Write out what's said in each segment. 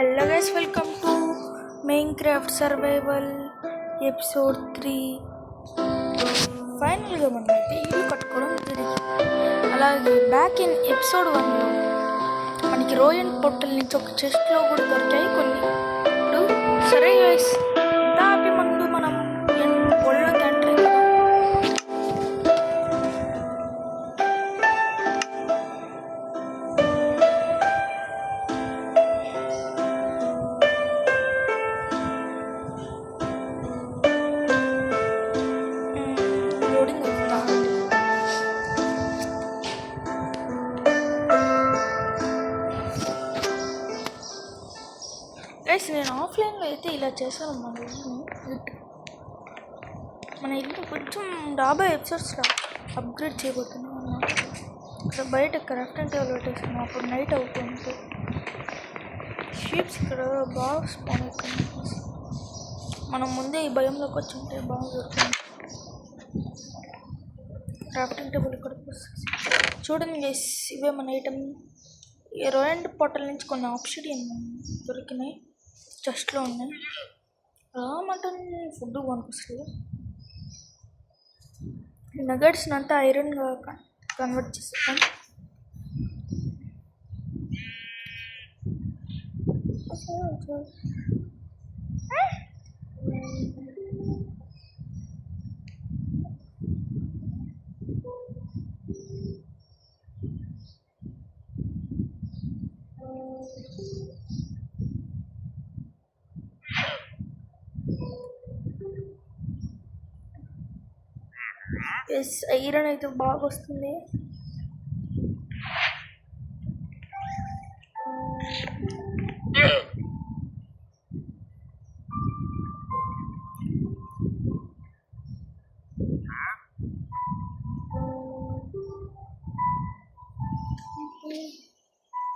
Hello guys, welcome to Minecraft Survival Episode 3. ఫైనల్గా మనమైతే ఇల్లు కట్టుకోవడం జరిగింది. అలాగే బ్యాక్ ఇన్ ఎపిసోడ్ 1లో మనకి రోయన్ పొట్టల నుంచి ఒక చెస్ట్లో కూడా దొరికాయి కొన్ని. ఇప్పుడు సరే గైస్, దాపి ముందు మనం ఒళ్ళోకి ఎంట్రీ గైస్. నేను ఆఫ్లైన్లో అయితే ఇలా చేశాను. మన ఇల్లు కొంచెం రాబోయే ఎపిసోడ్స్లో అప్గ్రేడ్ చేయబోతున్నాం అన్నమాట. ఇక్కడ బయట క్రాఫ్టింగ్ టేబుల్ పెట్టేసాను. అప్పుడు నైట్ అవుతుంది. షీప్స్ ఇక్కడ బాగా స్పాన్ అవుతుంది. మనం ముందే ఈ భయంలోకి వచ్చి ఉంటే బాగా దొరుకుతుంది. క్రాఫ్టింగ్ టేబుల్ ఇక్కడ చూడండి గైస్, ఇవే మన ఐటమ్. రోయండ్ పొట్టల నుంచి కొన్ని ఆప్షిడియన్ దొరికినాయి, చెస్ట్లో ఉన్నాయి. Mutton food కొనుకొస్తుంది. నగట్స్ని అంతా ఐరన్గా కన్వర్ట్ చేస్తాం. ఎస్, ఐరన్ అయితే బాగా వస్తుంది.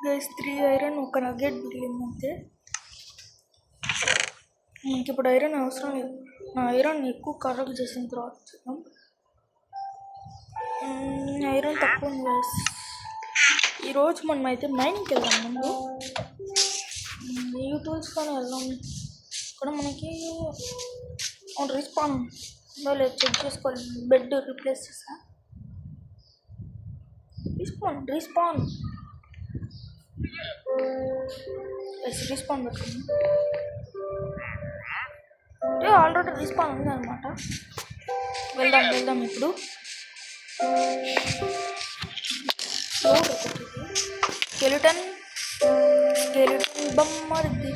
గైస్ 3 ఐరన్ ఒక నగెట్ మిగిలిందంతే. మనకి ఇప్పుడు ఐరన్ అవసరం లేదు. నా ఐరన్ ఎక్కువ కరెక్ట్ చేసిన తర్వాత చూద్దాం. ఐరన్ తక్కువ ఉంది గైస్. ఈరోజు మనం అయితే మైనింగ్కి వెళ్దాం. ముందు ఈ టూల్స్కొని వెళ్దాం. ఇక్కడ మనకి రిస్పాన్ ఉందో లేదు చెక్ చేసుకోవాలి. బెడ్ రిప్లేస్ చేస్తా. రిస్పాన్ పెట్టుకుంది. ఆల్రెడీ రిస్పాన్ ఉంది అనమాట. వెళ్దాం ఇప్పుడు. స్కెలిటన్ బొమ్మది.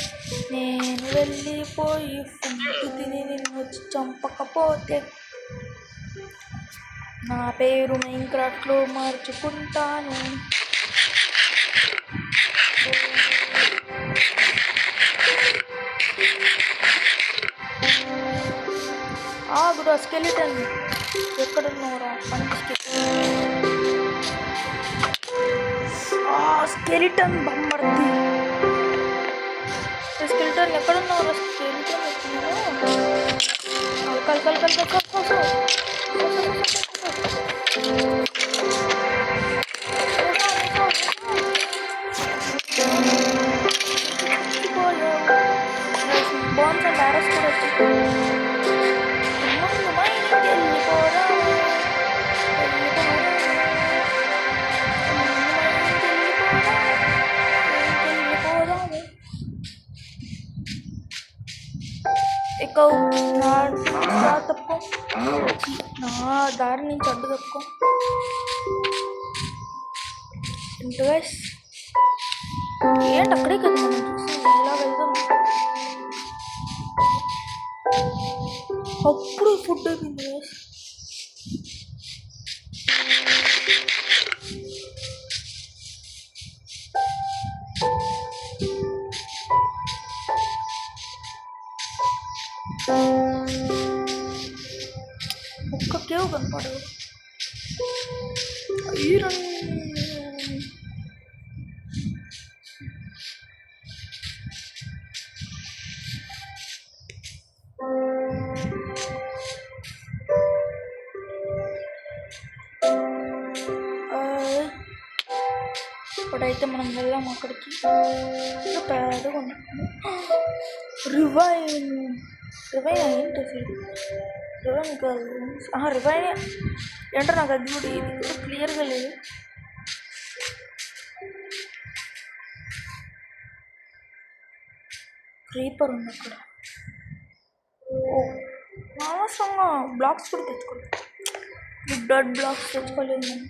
నేను వెళ్ళిపోయి ఫుడ్ తిని నిన్ను వచ్చి చంపకపోతే నా పేరు మైన్క్రాఫ్ట్లో మార్చుకుంటాను. ఆగురా స్కెలిటన్, ఎక్కడున్నారా? స్కెలిటన్ బొమ్మర్ది. స్కెలిటన్ ఎక్కడున్నారా? స్కెలిటన్ బాన్స్ అండ్ బ్యారస్ కూడా వచ్చి తప్పుకో. నా దారి నుంచి అడ్డు తప్పుకో. ఏంటి అక్కడే కదా మనం చూసింది. ఇలా వెళ్దాం. అప్పుడు ఫుడ్ అయిపోయింది గైస్. ఒక్క కేవ్ కనపడదు. ఐరన్ ఇప్పుడు ఇప్పుడైతే మనం వెళ్దాం అక్కడికి. పెద్దగా ఉంది రివైన్ ఏంటి అసలు? రివైన్ కాదు, రివైన్ ఏంటో నాకు అది కూడా ఇది క్లియర్గా లేదు. క్రీపర్ ఉంది అక్కడ. అనవసరంగా బ్లాక్స్ కూడా తెచ్చుకోలేదు. డర్ట్ బ్లాక్స్ తెచ్చుకోలేదు మనం.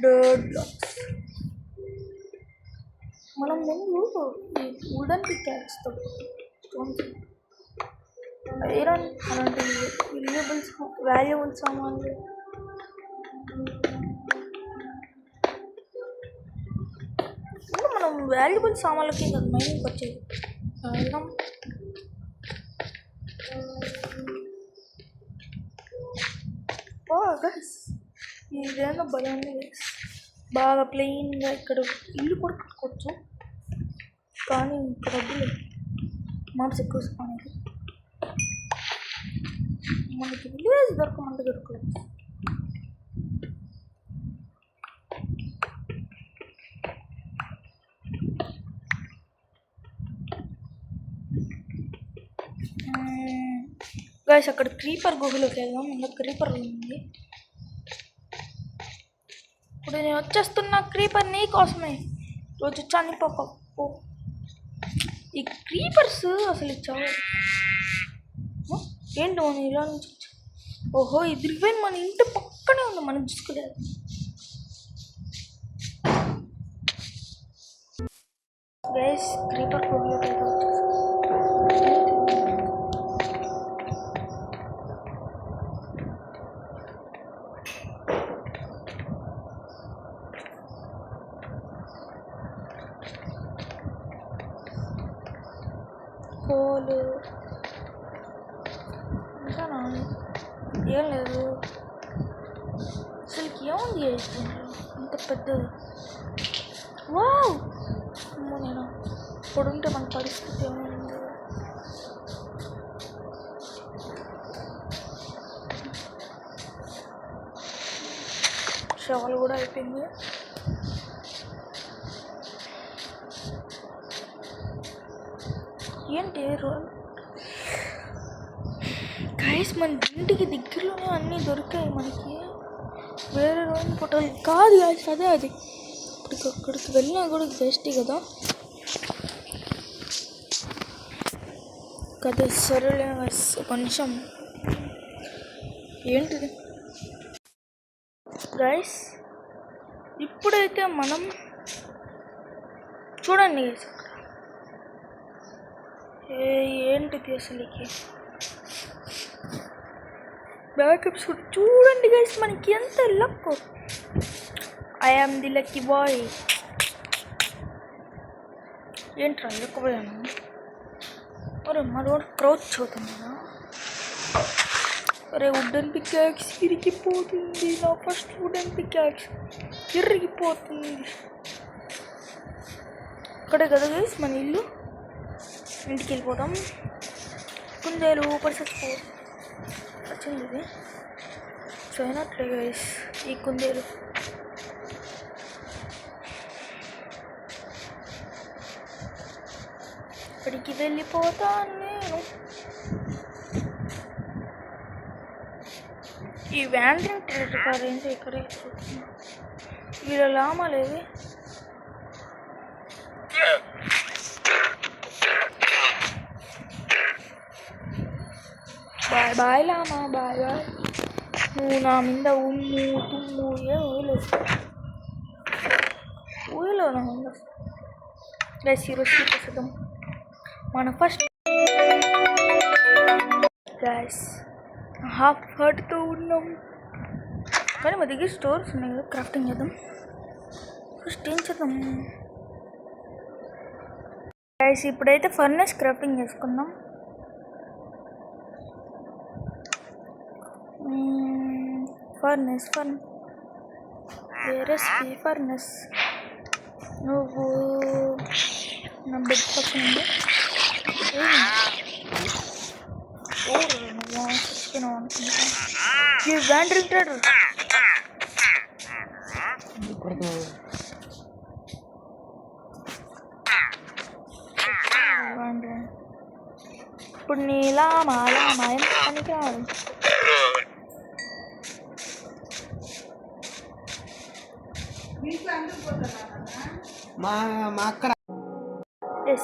డర్ట్ బ్లాక్స్ మనం ముందు ఈ వుడెన్ పికాక్స్తో ఐరన్ అలాంటి వాల్యుబుల్ సామాన్లు ఇంకా మనం వాల్యుబుల్ సామాన్లకి ఇంకా మైనింగ్కి వచ్చేది. ఐరన్ ఇదేమో బలంగా బాగా ప్లెయిన్గా ఇక్కడ ఇల్లు కూడా కట్టుకోవచ్చు, కానీ ఇక్కడ డబ్బులు మాప్స్ ఎక్కువ అనేది మనకి విలేజ్ దొరకమంటే దొరకలేదు. గైస్ అక్కడ క్రీపర్ గుహలోకి వెళ్దాం. ఇంకా క్రీపర్ ఉంది. ఇప్పుడు నేను వచ్చేస్తున్న క్రీపర్ నీ కోసమే. రోజు చనిపోకపో. ఈ క్రీపర్స్ అసలు ఇచ్చావు ఏంటి మన ఇలా నుంచి? ఓహో ఇది రివైన్ మన ఇంటి పక్కనే ఉంది, మనం చూసుకోలేదు. గైస్ క్రీపర్ గుహలోకి వెళ్దాం. కోలు ఇంకానా ఏం లేదు అసలుకి. ఏముంది చేస్తుంటారు ఇంత పెద్దది? వావ్ నేను ఇప్పుడుంటే మన పరిస్థితి ఏమైంది? షవల్ కూడా అయిపోయింది. ఏంటి గైస్ మన ఇంటికి దగ్గరలోనే అన్నీ దొరికాయి మనకి. వేరే రోజు ఫోటోలు కాదు గైస్, అదే అది. ఇప్పటికి అక్కడికి వెళ్ళినా కూడా వేస్ట్ కదా. కదా సరేలే కొంచెం. ఏంటిది గైస్? ఇప్పుడైతే మనం చూడండి గైస్ ఏంటిది అసలుకి బ్యాకప్స్ చూడండి గైస్. మనకి ఎంత luck. I am the lucky boy. ఏంట్రా లెక్కపోయాను? అరే మా రోడ్ క్రౌచ్ అవుతుందా? అరే వుడెన్ పికాక్స్ ఇరిగిపోతుంది. నా ఫస్ట్ వుడెన్ పికాక్స్ ఇరిగిపోతుంది. ఇక్కడే కదా గైస్ మన ఇల్లు. ఇంటికి వెళ్ళిపోతాం. కుందేలు పరిస్థితి వచ్చింది ఇది. చైనట్లే గైస్ ఈ కుందేలు. ఇక్కడికి వెళ్ళిపోతాను నేను. ఈ వ్యాండ్రింగ్ ట్రెజర్ కార్ ఏంటో ఇక్కడే చూస్తున్నా. వీళ్ళ లామాలేవి? Bye bye llama, bye bye. నువ్వు నా మీద ఉమ్ము తుమ్ము ఏం ఊయలో నా మీద. గైస్ ఈరోజు చూపిస్తాం మన ఫస్ట్. గైస్ హాఫ్ హార్ట్తో ఉన్నాం, కానీ మా దగ్గర స్టోర్స్ ఉన్నాయి కదా. క్రాఫ్టింగ్ చేద్దాం. ఫస్ట్ ఏం చేద్దాం గైస్? ఇప్పుడైతే ఫర్నెస్ క్రాఫ్టింగ్ చేసుకుందాం. ఫర్నెస్ వేరే ఫర్నెస్. నువ్వు నా బెడ్ పక్కన చచ్చిపోయినావు అనుకుంటా. ఈ వ్యాండ్రింగ్ ట్రెజర్ ఇప్పుడు నీలా మాలా మాయం పనికి రాదు. మా అక్కడ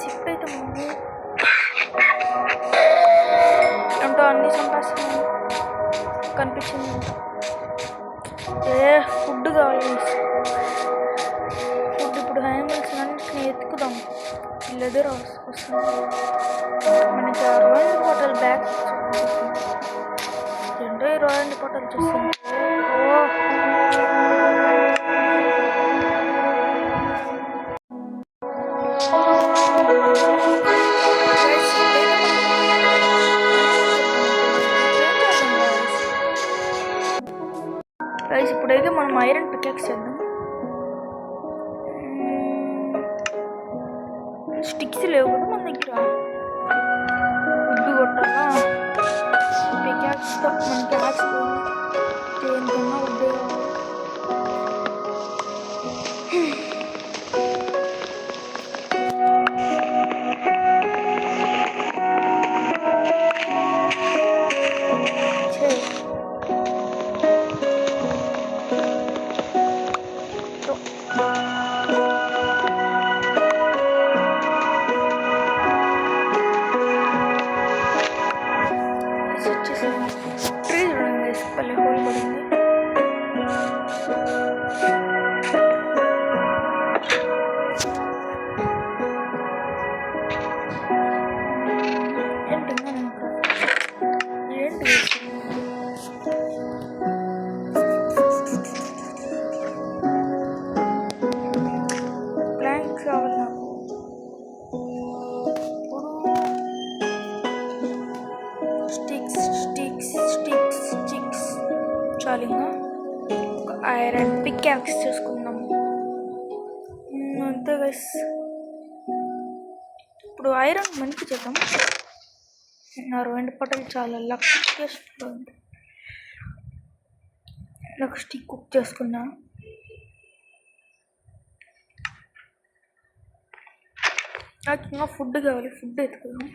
షిఫ్ట్ అయితే అంటూ అన్ని సంపాదిస్తున్నాను కనిపించింది. ఫుడ్ కావాలి. ఫుడ్ ఇప్పుడు యానిమల్స్ అన్నింటిని ఎత్తుకుదాం. లెదర్ వస్తుంది మనకి. రాయల్ హోటల్ బ్యాగ్ ఏంటో రాయల్ హోటల్ చూస్తుంది. గైస్ ఇప్పుడైతే మనం ఐరన్ పికాక్స్ చేద్దాం. స్టిక్స్ లేవు కదా మన దగ్గర. గుడ్డు కొట్టాలా పికాక్స్తో. మనకి యాక్స్ దేనికన్నా వద్దే ఐరన్ పికాక్స్ చేసుకుందాం అంతే గైస్. ఇప్పుడు ఐరన్ మంచి చేద్దాం. నా 2 పట్టలు చాలా లక్ష్యంగా ఉంది. నాకు స్టిక్ కుక్ చేసుకున్నా. నాకు ఇంకా ఫుడ్ కావాలి. ఫుడ్ ఎత్తుకున్నాం.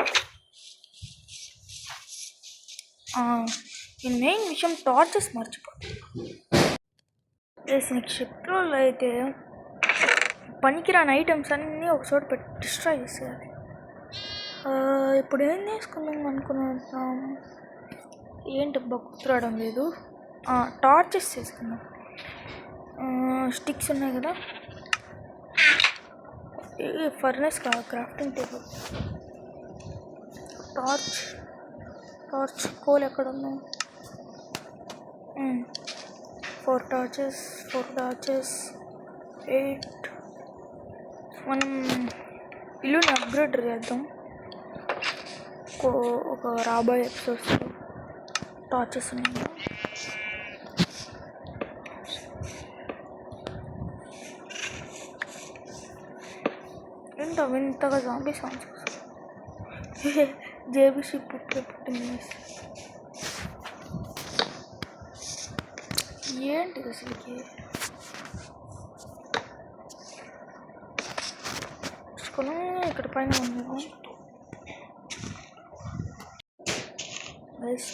నేను మెయిన్ విషయం టార్చెస్ మర్చిపోతాను. నీకు షిప్లో అయితే పనికిరాని ఐటమ్స్ అన్నీ ఒక చోట పెట్టి డిస్ట్రాయ్ చేసేయాలి. ఇప్పుడు ఏం చేసుకుందాం అనుకున్నాం. ఏంటబ్బా గుర్తురావడం లేదు. టార్చెస్ చేసుకుందాం. స్టిక్స్ ఉన్నాయి కదా. ఫర్నెస్ కాదు, క్రాఫ్టింగ్ టేబుల్. టార్చ్ కోల్ ఎక్కడ ఉన్నాయి? 4 టార్చెస్ 8. మనం ఇల్లుని అప్గ్రేడ్ చేద్దాం. ఒక రాబోయే ఎపిసోడ్స్ టార్చెస్ ఉన్నాయి. ఏంటో వింతగా జాంబీ సౌండ్స్. జేబీసీ పుట్టింది. ఏంటి అసలుకి ఇక్కడ పైన ఉంది.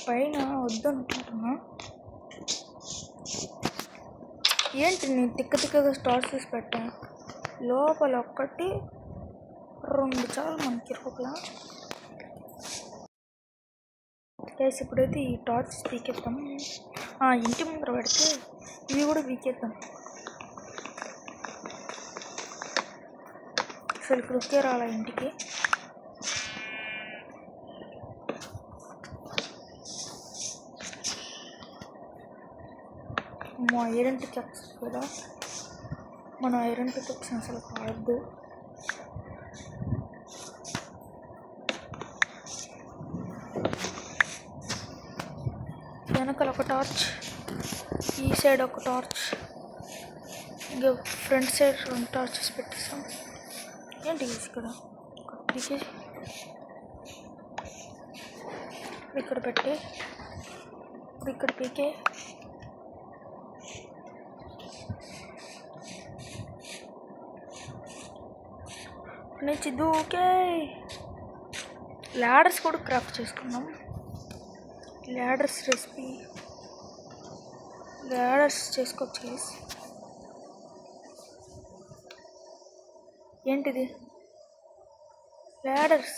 పైన వద్దనుకుంటున్నా. ఏంటి నేను తిక్కగా స్టార్స్ చేసి పెట్టాను. లోపల 1 2 చాలు మనకి లోపల. గైస్ ఇప్పుడైతే ఈ టార్చ్ పీకేద్దాం. ఇంటి ముందర పెడితే ఇవి కూడా పీకేద్దాం. అసలు కృత్య రాలా ఇంటికి. మా ఐరన్ పికాక్స్ కదా. మన ఐరన్ పికాక్స్ అసలు కాదు. వెనకాల ఒక టార్చ్, ఈ సైడ్ ఒక టార్చ్, ఇంకా ఫ్రంట్ సైడ్ 2 టార్చెస్ పెట్టేసాం. ఏంటి ఇక్కడ ఇక్కడ పెట్టి ఇక్కడ పీకే నుంచి దూకే ల్యాడర్స్ కూడా క్రాఫ్ట్ చేసుకున్నాం. ల్యాడర్స్ రెసిపీ ల్యాడర్స్ చేసుకోవచ్చు. ఏంటిది? ల్యాడర్స్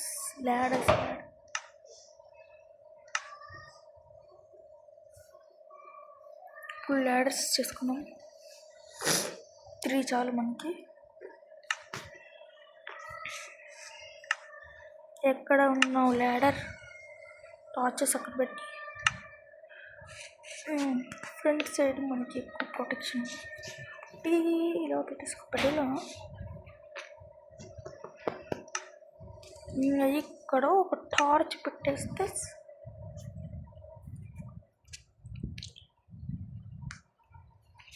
ఇప్పుడు ల్యాడర్స్ చేసుకున్నాం. 3 చాలు మనకి. ఎక్కడ ఉన్నావు ల్యాడర్? టార్చెస్ అక్కడ పెట్టి ఫ్రంట్ సైడ్ మనకి ఎక్కువ ప్రొటెక్షన్. ఇలా పెట్టేసుకో. ఇక్కడ ఒక టార్చ్ పెట్టేస్తే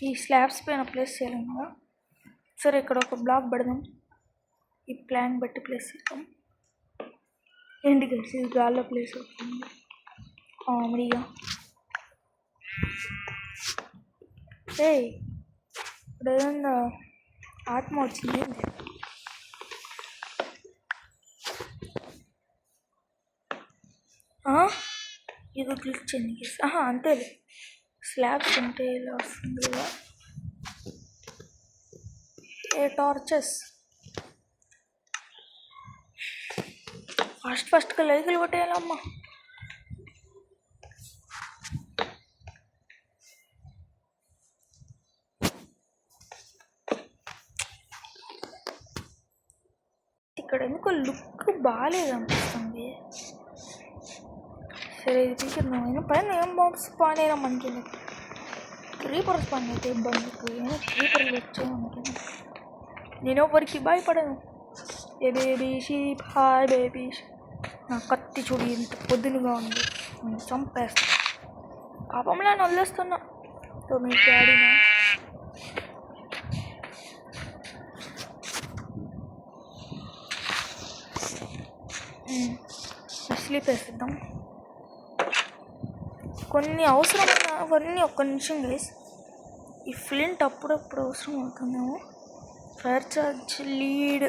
ఈ స్లాబ్స్ పైన ప్లేస్ చేయాలి కదా. సరే, ఇక్కడ ఒక బ్లాక్ పెడదాం. ఈ ప్లాన్ బట్టి ప్లేస్ చేద్దాం. ఏంటి కలిసి ఇది గాల్లో ప్లేస్ అవుతుంది. కామెడీగా ఇప్పుడు ఏదన్నా ఆత్మ వచ్చింది. ఇది గ్లిచ్ అయింది. అంతేలే, స్లాబ్స్ ఉంటే ఇలా వస్తుంది కదా. టార్చెస్ ఫస్ట్గా లైకులు కొట్టేయాలమ్మా. ఇక్కడ ఎందుకో లుక్ బాగాలేదు అనిపిస్తుంది. సరే, ఇది తీసుకున్నాం. పైన ఏం బాక్స్ స్పాన్ అయినా మనకి క్రీపర్ స్పాన్ అయితే ఇబ్బంది. క్రీపర్లు వచ్చామనుకో నేను ఎవరికి భయపడను. ఏ బేబీ షీప్, హాయ్ బేబీ. నా కత్తి చూడు ఎంత పొద్దునుగా ఉంది. నేను చంపేస్తా. పాపంలో నేను వదిలేస్తున్నా. మీ డాడీనా? స్లీప్ వేసేద్దాం. కొన్ని అవసరమైన అవన్నీ ఒక్క నిమిషం గైస్. ఈ ఫ్లింట్ అప్పుడప్పుడు అవసరం అవుతుందేమో. ఫైర్ చార్జ్, లీడ్,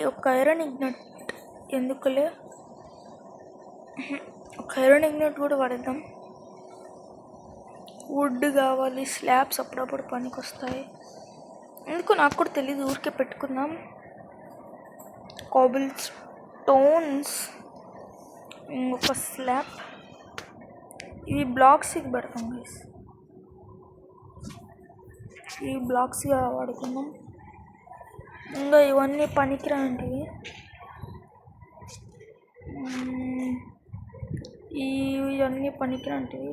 ఒక ఐరన్ ఇగ్నెట్ ఎందుకులే. ఒక ఐరన్ ఇగ్నెట్ కూడా వాడేద్దాం. వుడ్ కావాలి. స్లాబ్స్ అప్పుడప్పుడు పనికి వస్తాయి. ఎందుకు నాకు కూడా తెలీదు, ఊరికే పెట్టుకుందాం. కాబుల్ స్టోన్స్, ఒక స్లాబ్. ఇవి బ్లాక్స్కి పెడతాం గైస్. ఈ బ్లాక్స్గా వాడుకుందాం. ఇంకా ఇవన్నీ పనికిరాంటివి. ఇవన్నీ పనికిరాంటివి.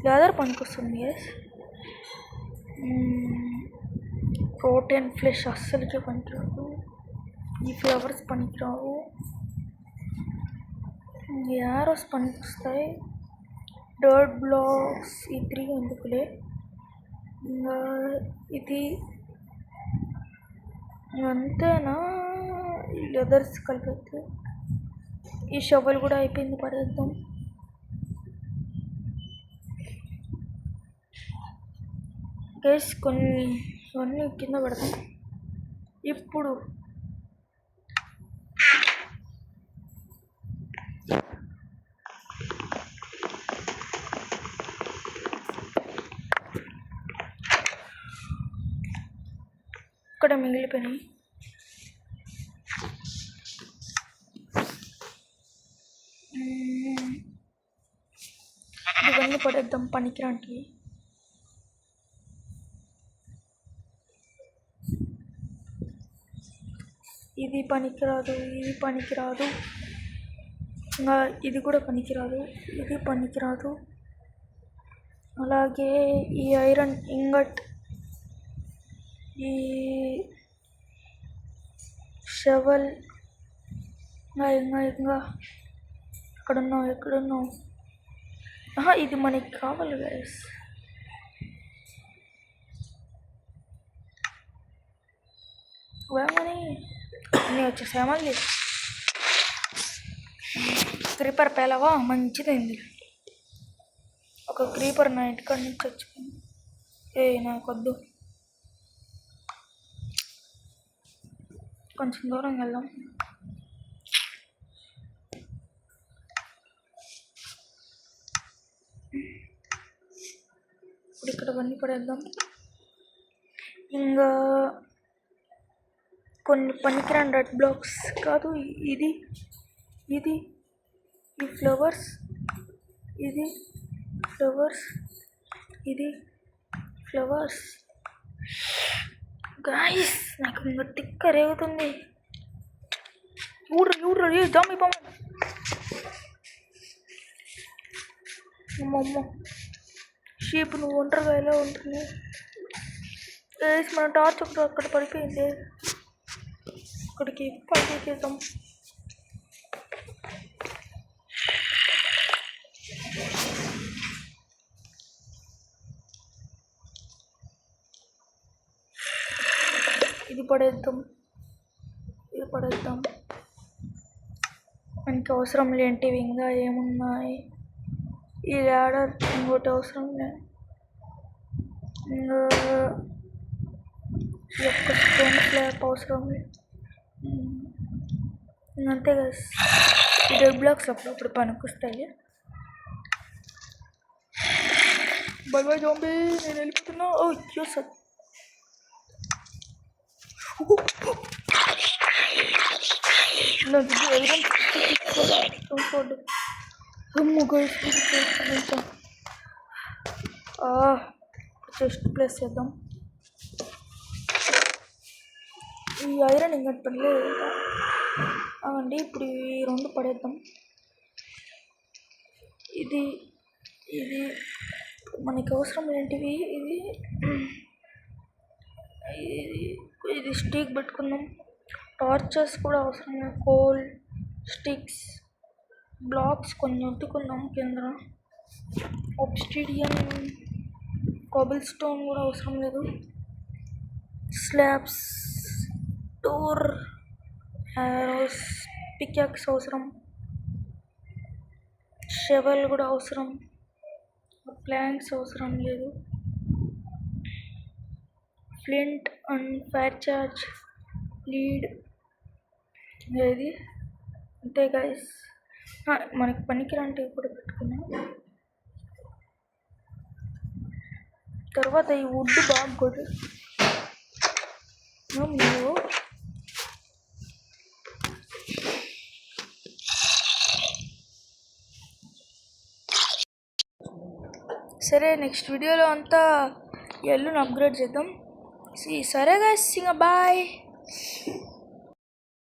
లెదర్ పనికొస్తుంది గైస్. ప్రోటీన్ ఫ్లెష్ అస్సలకే పనికిరాదు. ఈ ఫ్లవర్స్ పనికిరావు. యారోస్ పనికొస్తాయి. డర్ట్ బ్లాక్స్ ఈ 3 ఎందుకులే. ఇది అంతేనా? ఈ లెదర్స్ కలిపి ఈ షవల్ కూడా అయిపోయింది, పడేద్దాం. గైస్ ఇవన్నీ కింద పెడతాం. ఇప్పుడు ఇక్కడ మిగిలిపోయినాయి. ఇవన్నీ పడేద్దాం పనికిరాంటివి. ఇది పనికిరాదు, ఇది పనికిరాదు. ఇంకా ఇది కూడా పనికిరాదు, ఇది పనికిరాదు. అలాగే ఈ ఐరన్ ఇంగట్, ఈ షవల్. ఇంకా ఎక్కడున్నావు? ఇది మనకి కావాలి గైస్. వేమని అన్నీ వచ్చేసాయి మళ్ళీ. క్రీపర్ పేలవా? మంచిదైంది. ఒక క్రీపర్ నా ఇంటికాడి నుంచి వచ్చింది. నాకొద్దు. కొంచెం దూరం వెళ్దాం. అవన్నీ పడేద్దాం. ఇంకా కొన్ని పనికిరాని రెడ్ బ్లాక్స్ కాదు, ఇది ఇది ఈ ఫ్లవర్స్, ఇది ఫ్లవర్స్, ఇది ఫ్లవర్స్. గాయస్ నాకు ఇంకా తిక్క రేగుతుంది. ఊడ్ర జాంబీ బాంబ్. అమ్మమ్మ షీప్ నువ్వు ఒంటరిగా ఎలా ఉంటుంది? గైస్ మన టార్చ్ ఒకటి అక్కడ పడిపోయింది, అక్కడికి పడిచేద్దాం. ఇది పడేద్దాం. మనకి అవసరం లేంటివి ఇంకా ఏమున్నాయి? ఈ ల్యాడర్ ఇంకోటి అవసరం లేదు. ఇంకా ఈ యొక్క స్టోన్ స్లాబ్ అవసరం లేదు. అంతే కదా, ఈ రెడ్ బ్లాక్స్ అప్పుడప్పుడు పనికొస్తాయి. బాయ్ జాంబీ, నేను వెళ్ళిపోతున్నా. ఓ సార్ చెస్ట్ ప్లేస్ చేద్దాం. ఈ ఐరన్ ఇంకా పడలేదు అవండి. ఇప్పుడు ఈ రెండు పడేద్దాం. ఇది మనకి అవసరం ఏంటివి? ఇది స్టిక్ పెట్టుకుందాం. టార్చెస్ కూడా అవసరం లేదు. కోల్ స్టిక్స్, బ్లాక్స్ కొన్ని ఉతుకుందాం కింద. ఆబ్సిడియన్, కాబుల్ స్టోన్ కూడా అవసరం లేదు. స్లాబ్స్, డోర్, ఆరోస్, పికాక్స్ అవసరం. షెవెల్ కూడా అవసరం. ప్లాంక్స్ అవసరం లేదు. Flint and fire charge, lead, ఇది అంతే గైస్. మనకి పనికిరాంటివి కూడా పెట్టుకున్నాం. తర్వాత ఈ వుడ్ బాగా కొడు. మీరు సరే, నెక్స్ట్ వీడియోలో అంతా ఎల్లుని అప్గ్రేడ్ చేద్దాం. సరే గైస్, ఇంకా బాయ్.